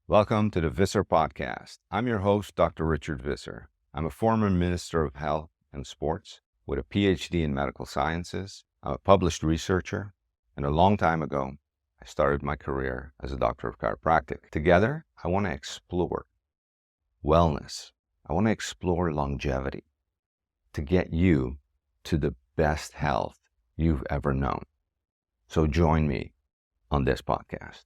Welcome to the Visser Podcast. I'm your host, Dr. Richard Visser. I'm a former Minister of Health and Sports with a PhD in medical sciences. I'm a published researcher, and a long time ago, I started my career as a doctor of chiropractic. Together, I want to explore wellness. I want to explore longevity to get you to the best health you've ever known. So join me on this podcast.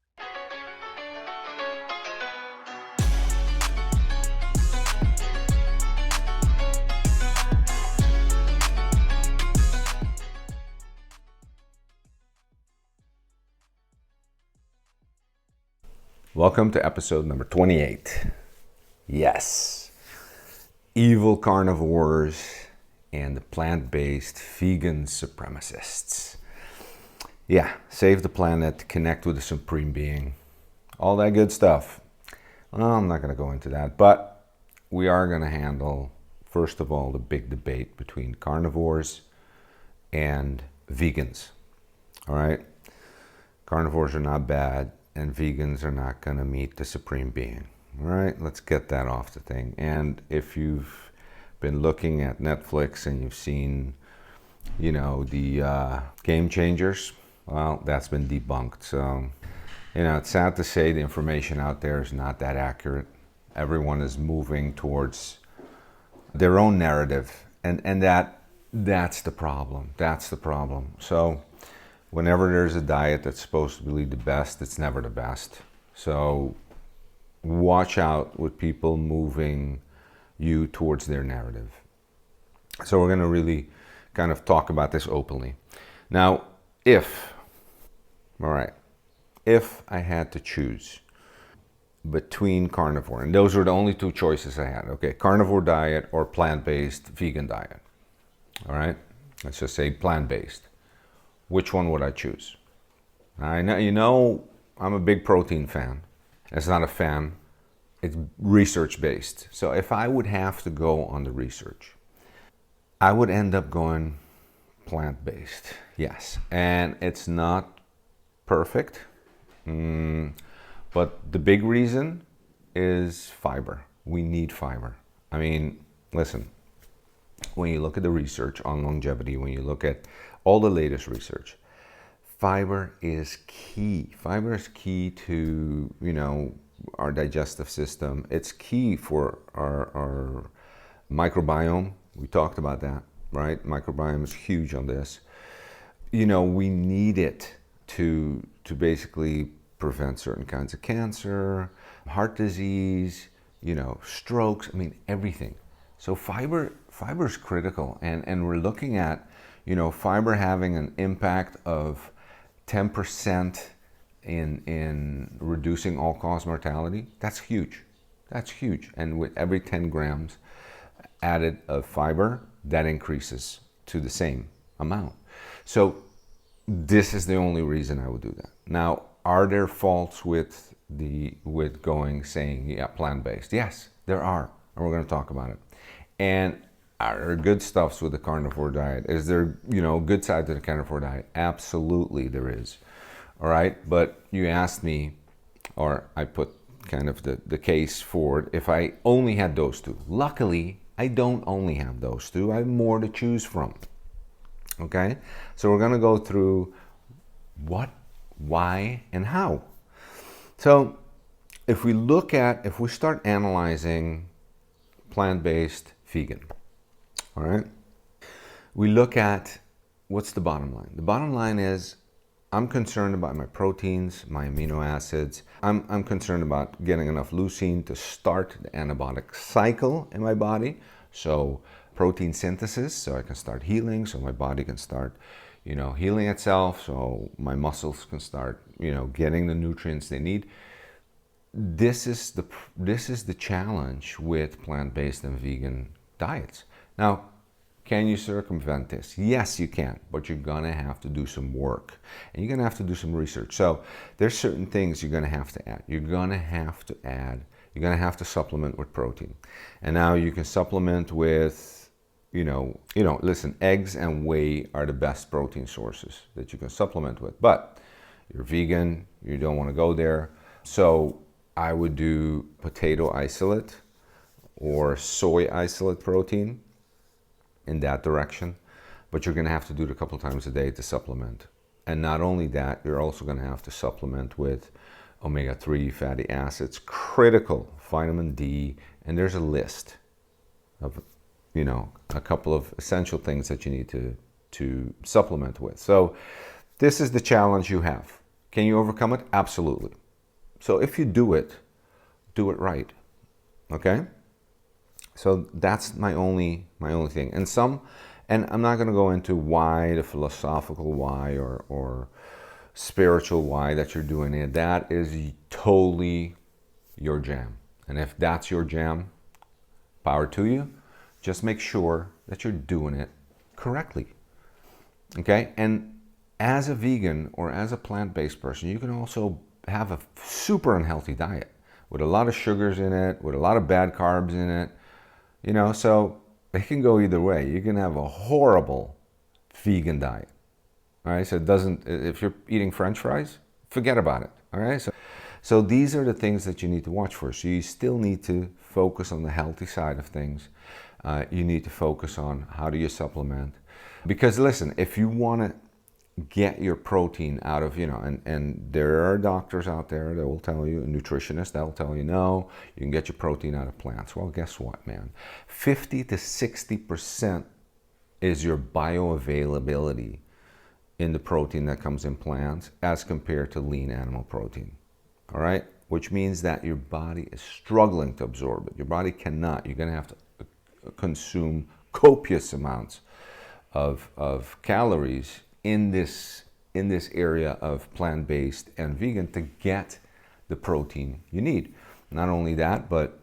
Welcome to episode number 28. Yes, evil carnivores and the plant-based vegan supremacists. Yeah, save the planet, connect with the supreme being, all that good stuff. Well, I'm not going to go into that, but we are going to handle, first of all, the big debate between carnivores and vegans. All right? Carnivores are not bad, and vegans are not going to meet the supreme being. All right, let's get that off the thing. And if you've been looking at Netflix and you've seen, the Game Changers, well, that's been debunked. So, it's sad to say the information out there is not that accurate. Everyone is moving towards their own narrative, and that's the problem. That's the problem. So, whenever there's a diet that's supposed to be the best, it's never the best. So watch out with people moving you towards their narrative. So we're going to really kind of talk about this openly. Now, if I had to choose between carnivore, and those were the only two choices I had, okay, carnivore diet or plant-based vegan diet, all right, let's just say plant-based. Which one would I choose? I know, I'm a big protein fan. It's not a fan, it's research based. So if I would have to go on the research, I would end up going plant based. Yes. And it's not perfect. But the big reason is fiber. We need fiber. I mean, listen, when you look at the research on longevity, when you look at all the latest research, fiber is key. Fiber is key to, our digestive system. It's key for our microbiome. We talked about that, right? Microbiome is huge on this. We need it to basically prevent certain kinds of cancer, heart disease, strokes, everything. So fiber is critical, and we're looking at fiber having an impact of 10% in reducing all-cause mortality. That's huge. That's huge. And with every 10 grams added of fiber, that increases to the same amount. So this is the only reason I would do that. Now, are there faults with saying plant-based? Yes, there are, and we're going to talk about it. And are there good stuffs with the carnivore diet? Is there, good side to the carnivore diet? Absolutely there is. All right, but you asked me, or I put kind of the case forward, if I only had those two. Luckily, I don't only have those two. I have more to choose from. Okay, so we're gonna go through what, why, and how. So if we start analyzing plant-based vegan, all right, we look at what's the bottom line. The bottom line is I'm concerned about my proteins, my amino acids. I'm concerned about getting enough leucine to start the anabolic cycle in my body. So protein synthesis, so I can start healing, so my body can start, healing itself, so my muscles can start, getting the nutrients they need. This is the challenge with plant-based and vegan diets. Now, can you circumvent this? Yes, you can, but you're gonna have to do some work and you're gonna have to do some research. So there's certain things you're gonna have to add. You're gonna have to supplement with protein. And now you can supplement with, listen, eggs and whey are the best protein sources that you can supplement with, but you're vegan, you don't wanna go there. So I would do potato isolate or soy isolate protein in that direction. But you're going to have to do it a couple times a day to supplement. And not only that, you're also going to have to supplement with omega-3 fatty acids, critical vitamin D, and there's a list of, a couple of essential things that you need to supplement with. So this is the challenge you have. Can you overcome it? Absolutely. So if you do it right. Okay? So that's my only thing. And I'm not going to go into why, the philosophical why or spiritual why that you're doing it. That is totally your jam. And if that's your jam, power to you. Just make sure that you're doing it correctly. Okay? And as a vegan or as a plant-based person, you can also have a super unhealthy diet with a lot of sugars in it, with a lot of bad carbs in it. So it can go either way. You can have a horrible vegan diet. All right, so if you're eating French fries, forget about it. All right, so these are the things that you need to watch for. So you still need to focus on the healthy side of things. You need to focus on how do you supplement. Because listen, if you want to get your protein out of, and there are doctors out there that will tell you, nutritionists that will tell you, no, you can get your protein out of plants. Well, guess what, man? 50 to 60% is your bioavailability in the protein that comes in plants as compared to lean animal protein. All right? Which means that your body is struggling to absorb it. Your body cannot. You're going to have to consume copious amounts of calories in this area of plant-based and vegan to get the protein you need. Not only that, but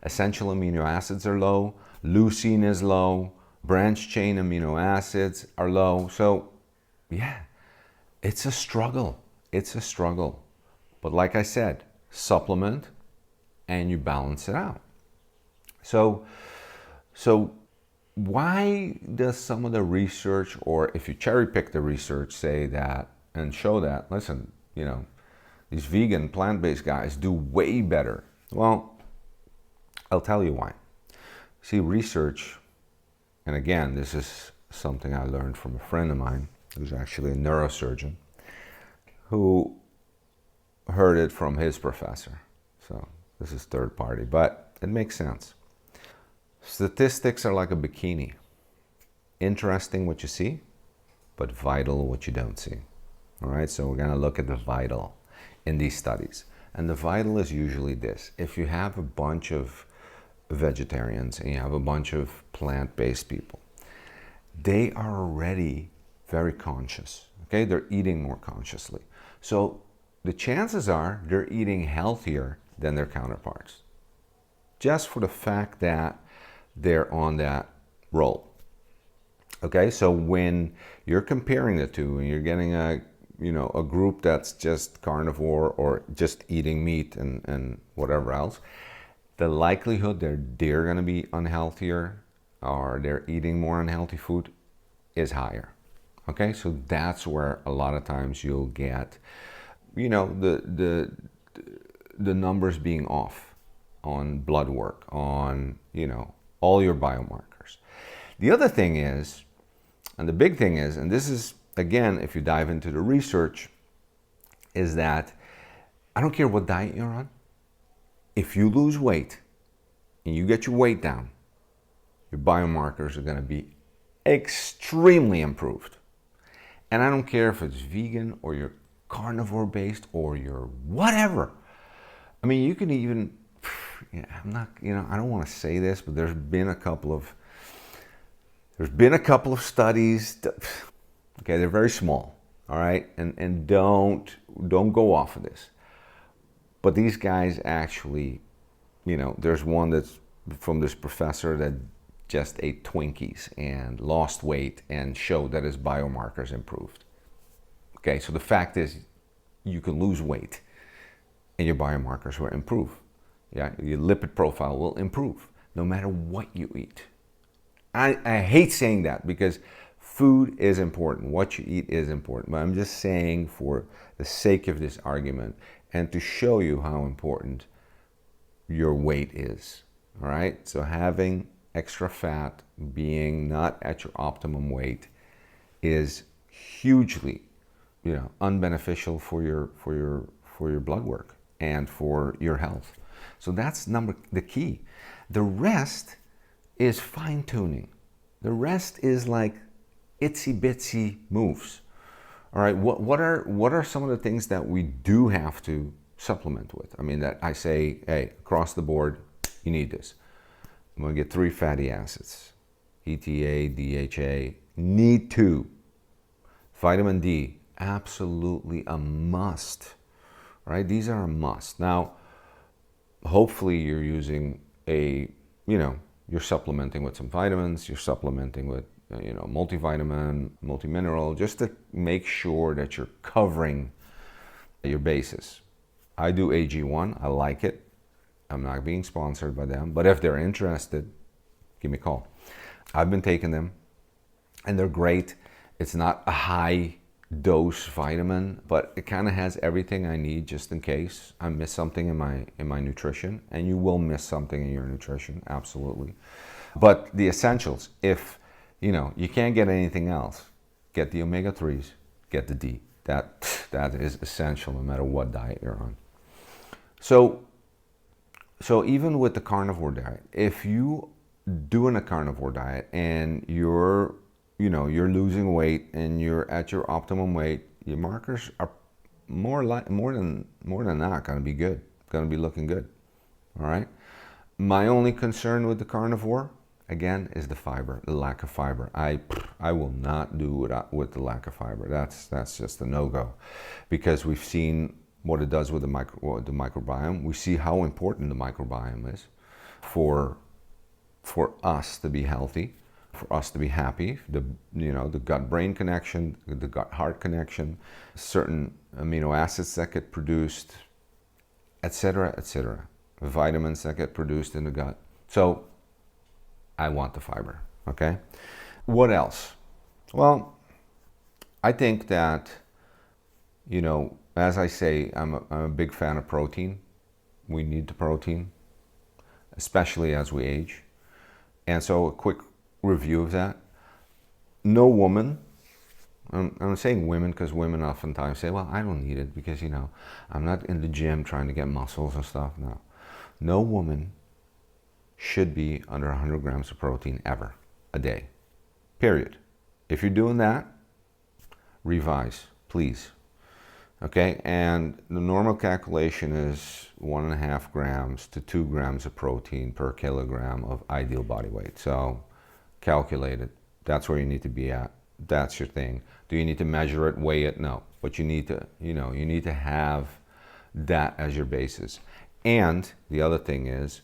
essential amino acids are low, leucine is low, branch chain amino acids are low. So yeah, it's a struggle. It's a struggle. But like I said, supplement and you balance it out. So why does some of the research, or if you cherry pick the research, say that and show that, listen, these vegan plant-based guys do way better? Well, I'll tell you why. See, research, and again, this is something I learned from a friend of mine who's actually a neurosurgeon who heard it from his professor. So this is third party, but it makes sense. Statistics are like a bikini. Interesting what you see, but vital what you don't see. All right, so we're going to look at the vital in these studies. And the vital is usually this. If you have a bunch of vegetarians and you have a bunch of plant-based people, they are already very conscious. Okay, they're eating more consciously. So the chances are they're eating healthier than their counterparts. Just for the fact that they're on that roll. Okay, so when you're comparing the two and you're getting a group that's just carnivore or just eating meat and whatever else, the likelihood they're going to be unhealthier or they're eating more unhealthy food is higher. Okay, so that's where a lot of times you'll get, the numbers being off on blood work, on, all your biomarkers. The other thing is, and the big thing is, and this is, again, if you dive into the research, is that I don't care what diet you're on, if you lose weight and you get your weight down, your biomarkers are going to be extremely improved. And I don't care if it's vegan or you're carnivore based or you're whatever. I mean, you can even, I'm not, I don't want to say this, but there's been a couple of studies that, okay, they're very small, all right, and don't go off of this. But these guys actually, there's one that's from this professor that just ate Twinkies and lost weight and showed that his biomarkers improved. Okay, so the fact is, you can lose weight and your biomarkers will improve. Yeah, your lipid profile will improve no matter what you eat. I hate saying that because food is important. What you eat is important. But I'm just saying for the sake of this argument and to show you how important your weight is. All right, so having extra fat, being not at your optimum weight, is hugely, unbeneficial for your blood work and for your health. So that's the key. The rest is fine tuning. The rest is like itsy bitsy moves. All right, what are some of the things that we do have to supplement with? I mean, that I say, hey, across the board, you need this. I'm going to get 3 fatty acids, ETA, DHA, need 2. Vitamin D, absolutely a must, right? These are a must. Now, hopefully you're using you're supplementing with some vitamins, you're supplementing with, multivitamin, multimineral, just to make sure that you're covering your bases. I do AG1, I like it. I'm not being sponsored by them, but if they're interested, give me a call. I've been taking them and they're great. It's not a high dose vitamin, but it kind of has everything I need just in case I miss something in my nutrition, and you will miss something in your nutrition, absolutely. But the essentials, if you can't get anything else, get the omega-3s, get the D. That is essential no matter what diet you're on. So even with the carnivore diet, if you doing a carnivore diet and you're losing weight and you're at your optimum weight, your markers are more than not going to be good, going to be looking good. All right. My only concern with the carnivore, again, is the fiber, the lack of fiber. I will not do it with the lack of fiber. That's just a no-go, because we've seen what it does with the microbiome. We see how important the microbiome is for us to be healthy, for us to be happy. The gut-brain connection, the gut-heart connection, certain amino acids that get produced, etc., etc. Vitamins that get produced in the gut. So I want the fiber. Okay. What else? Well, I think that, as I say, I'm a big fan of protein. We need the protein, especially as we age. And so a quick review of that. No woman, I'm saying women because women oftentimes say, well, I don't need it because, I'm not in the gym trying to get muscles and stuff. No woman should be under 100 grams of protein ever a day, period. If you're doing that, revise, please. Okay, and the normal calculation is 1.5 grams to 2 grams of protein per kilogram of ideal body weight. So calculate it. That's where you need to be at. That's your thing. Do you need to measure it, weigh it? No, but you need to have that as your basis. And the other thing is,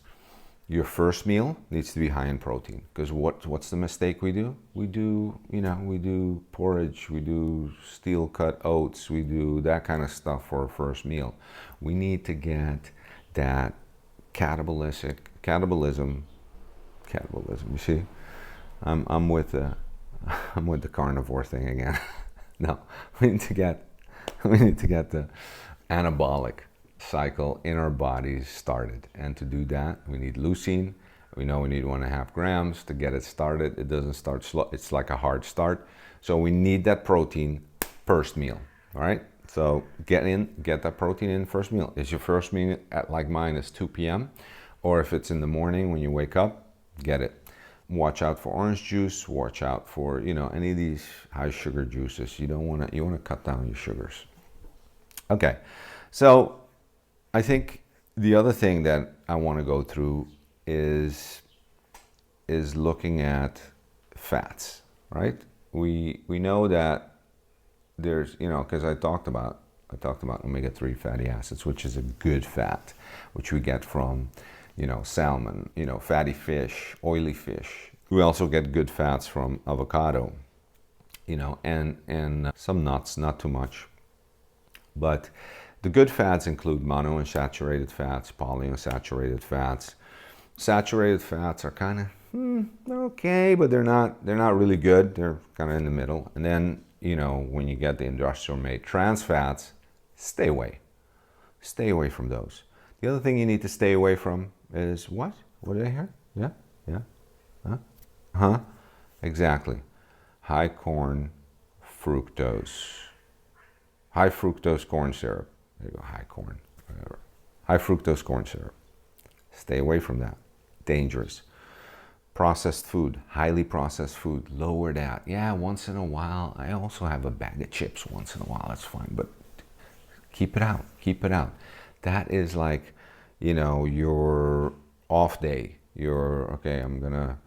your first meal needs to be high in protein, because what's the mistake we do? We do porridge, we do steel cut oats, we do that kind of stuff for our first meal. We need to get that catabolism. You see, I'm with the carnivore thing again. No, we need to get the anabolic cycle in our bodies started, and to do that we need leucine. We know we need 1.5 grams to get it started. It doesn't start slow, it's like a hard start. So we need that protein first meal. All right, so get that protein in first meal. Is your first meal at, like mine is 2 p.m. or if it's in the morning when you wake up, get it. Watch out for orange juice, watch out for any of these high sugar juices. You want to cut down your sugars. Okay, so I think the other thing that I want to go through is looking at fats, right? We know that there's, because I talked about omega-3 fatty acids, which is a good fat, which we get from, salmon, fatty fish, oily fish. We also get good fats from avocado, and some nuts, not too much. But the good fats include monounsaturated fats, polyunsaturated fats. Saturated fats are kind of okay, but they're not really good. They're kind of in the middle. And then, when you get the industrial made trans fats, stay away. Stay away from those. The other thing you need to stay away from is what? What did I hear? Yeah? Yeah? Huh? Huh? Exactly. High corn fructose. High fructose corn syrup. There you go, high corn, whatever. High fructose corn syrup. Stay away from that. Dangerous. Processed food, highly processed food, lower that. Yeah, once in a while. I also have a bag of chips once in a while. That's fine, but keep it out. Keep it out. That is like, your off day. You're, okay, I'm going to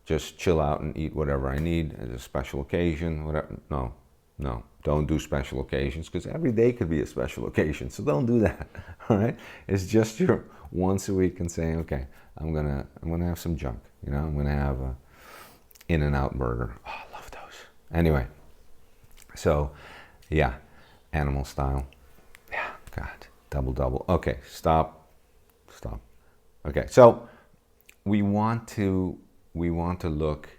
just chill out and eat whatever I need as a special occasion, whatever. No, no, don't do special occasions, because every day could be a special occasion. So don't do that. All right. It's just your once a week and saying, okay, I'm gonna have some junk. I'm gonna have a In-N-Out burger. Oh, I love those. Anyway, so yeah, animal style. Yeah, God, double. Okay, stop. Okay, so we want to look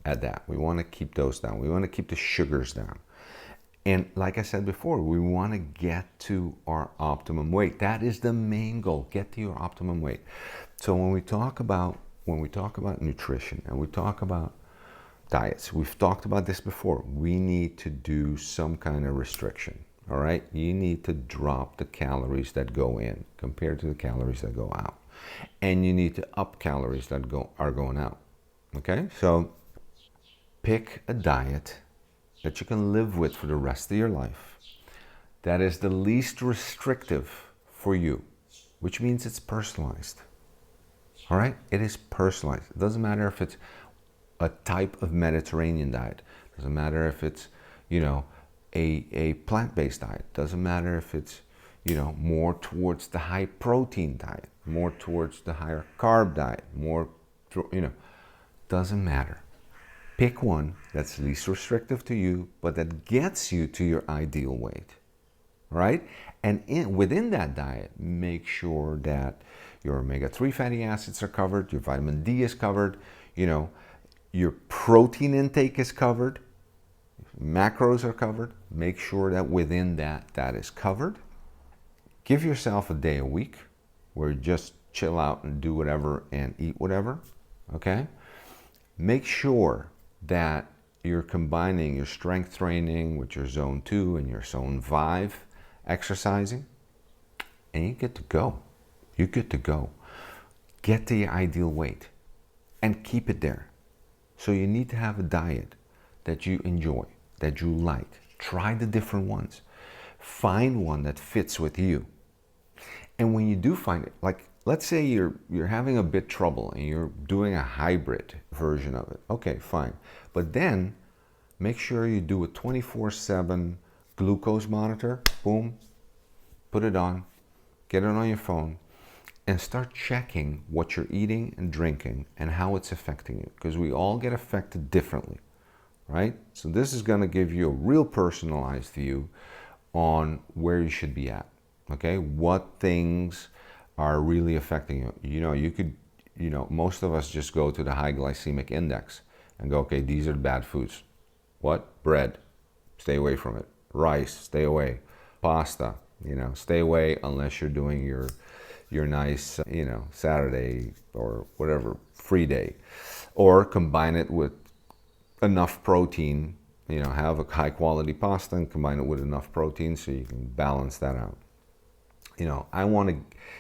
at that. We want to keep those down. We want to keep the sugars down. And like I said before, we want to get to our optimum weight. That is the main goal. Get to your optimum weight. So when we talk about nutrition and we talk about diets, we've talked about this before. We need to do some kind of restriction. All right? You need to drop the calories that go in compared to the calories that go out. And you need to up calories that are going out. Okay? So pick a diet that you can live with for the rest of your life, that is the least restrictive for you, which means it's personalized. All right? It is personalized. It doesn't matter if it's a type of Mediterranean diet. It doesn't matter if it's, a plant-based diet. It doesn't matter if it's, more towards the high protein diet, more towards the higher carb diet, doesn't matter. Pick one that's least restrictive to you, but that gets you to your ideal weight, right? And within that diet, make sure that your omega-3 fatty acids are covered, your vitamin D is covered, your protein intake is covered, macros are covered. Make sure that within that is covered. Give yourself a day a week where you just chill out and do whatever and eat whatever, okay? Make sure that you're combining your strength training with your zone 2 and your zone 5 exercising, and you get to go. You get to go. Get to your ideal weight and keep it there. So you need to have a diet that you enjoy, that you like. Try the different ones. Find one that fits with you. And when you do find it, like let's say you're having a bit trouble and you're doing a hybrid version of it. Okay, fine. But then make sure you do a 24/7 glucose monitor. Boom, put it on, get it on your phone, and start checking what you're eating and drinking and how it's affecting you. Because we all get affected differently, right? So this is going to give you a real personalized view on where you should be at. Okay, what things are really affecting you. You could, most of us just go to the high glycemic index and go, okay, these are the bad foods. What? Bread, stay away from it. Rice, stay away. Pasta, stay away unless you're doing your nice, Saturday or whatever, free day. Or combine it with enough protein, have a high quality pasta and combine it with enough protein so you can balance that out. I want to,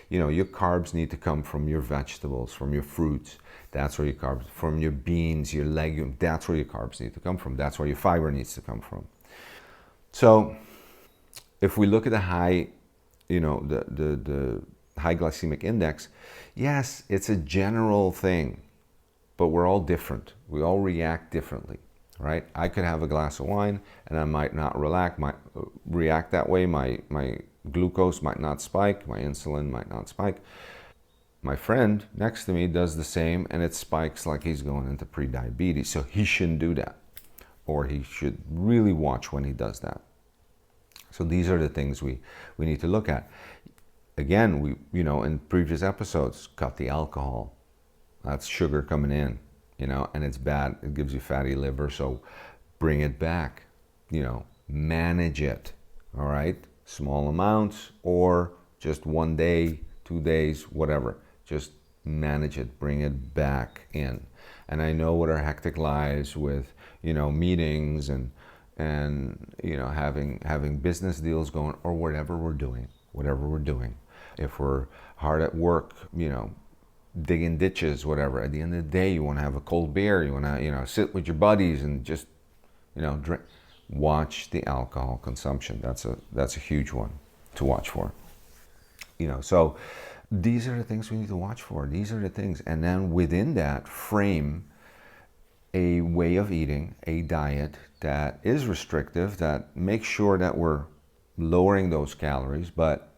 your carbs need to come from your vegetables, from your fruits. That's where your carbs, from your beans, your legumes. That's where your carbs need to come from. That's where your fiber needs to come from. So if we look at the high, the high glycemic index, yes, it's a general thing, but we're all different. We all react differently, right? I could have a glass of wine and I might not react that way. My glucose might not spike, my insulin might not spike. My friend next to me does the same and it spikes like he's going into pre-diabetes. So he shouldn't do that, or he should really watch when he does that. So these are the things we need to look at. Again, we in previous episodes, cut the alcohol. That's sugar coming in, and it's bad. It gives you fatty liver. So bring it back, manage it. All right. Small amounts or just 1 day, 2 days, whatever. Just manage it, bring it back in. And I know with our hectic lives with, meetings and having business deals going, or whatever we're doing. If we're hard at work, digging ditches, whatever. At the end of the day, you want to have a cold beer. You want to, sit with your buddies and just, drink. Watch the alcohol consumption. That's a huge one to watch for. So these are the things we need to watch for. These are the things, and then within that, frame a way of eating, a diet that is restrictive, that makes sure that we're lowering those calories, but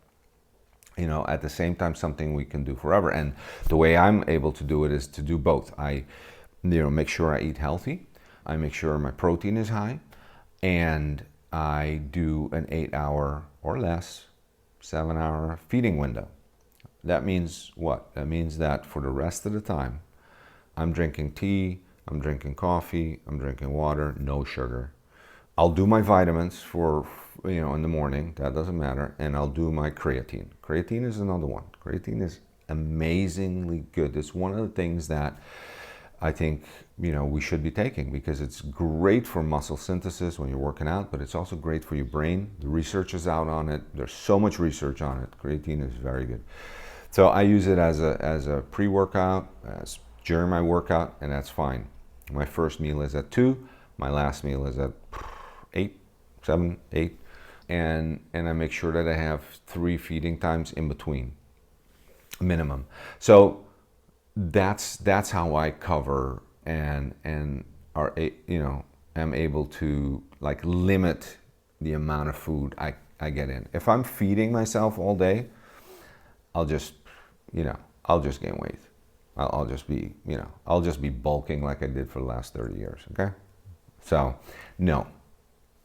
at the same time, something we can do forever. And the way I'm able to do it is to do both. I, make sure I eat healthy. I make sure my protein is high, and I do an 8-hour or less, 7-hour feeding window. That means what? That means that for the rest of the time, I'm drinking tea, I'm drinking coffee, I'm drinking water, no sugar. I'll do my vitamins for, in the morning, that doesn't matter, and I'll do my creatine. Creatine is another one. Creatine is amazingly good. It's one of the things that I think, we should be taking because it's great for muscle synthesis when you're working out, but it's also great for your brain. The research is out on it. There's so much research on it. Creatine is very good. So I use it as a pre-workout, as during my workout, and that's fine. My first meal is at 2. My last meal is at 8, 7, 8. And I make sure that I have 3 feeding times in between, minimum. So that's how I cover and are, am able to limit the amount of food I get in. If I'm feeding myself all day, I'll just gain weight. I'll just be bulking like I did for the last 30 years, okay? So, no,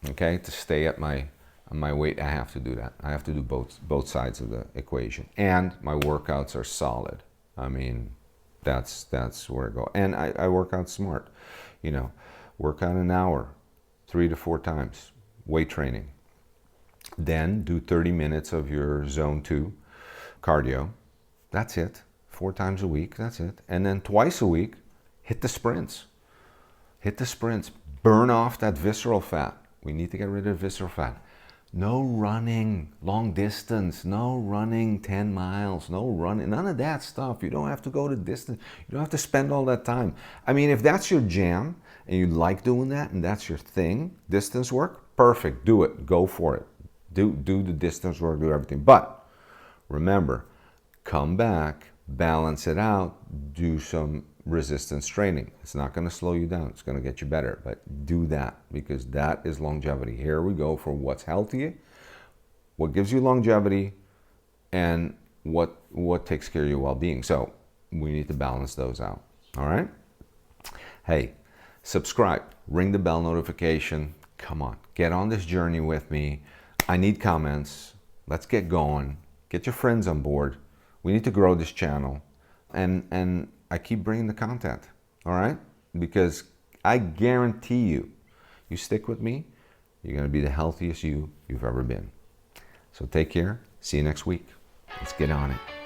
okay? To stay at my weight, I have to do that. I have to do both sides of the equation. And my workouts are solid. I mean, that's where I go. And I work out smart. Work out an hour, 3 to 4 times, weight training. Then do 30 minutes of your zone 2 cardio. That's it. 4 times a week, that's it. And then twice a week, hit the sprints. Burn off that visceral fat. We need to get rid of visceral fat. No running long distance, no running 10 miles, no running, none of that stuff. You don't have to go to distance. You don't have to spend all that time. I mean, if that's your jam and you like doing that and that's your thing, distance work, perfect, do it, go for it. Do the distance work, do everything. But remember, come back, balance it out, do some resistance training. It's not going to slow you down. It's going to get you better, but do that because that is longevity. Here we go for what's healthy, what gives you longevity, and what takes care of your well-being. So we need to balance those out. All right? Hey, subscribe, ring the bell notification. Come on, get on this journey with me. I need comments. Let's get going. Get your friends on board. We need to grow this channel, and I keep bringing the content, all right? Because I guarantee you stick with me, you're gonna be the healthiest you've ever been. So take care, see you next week. Let's get on it.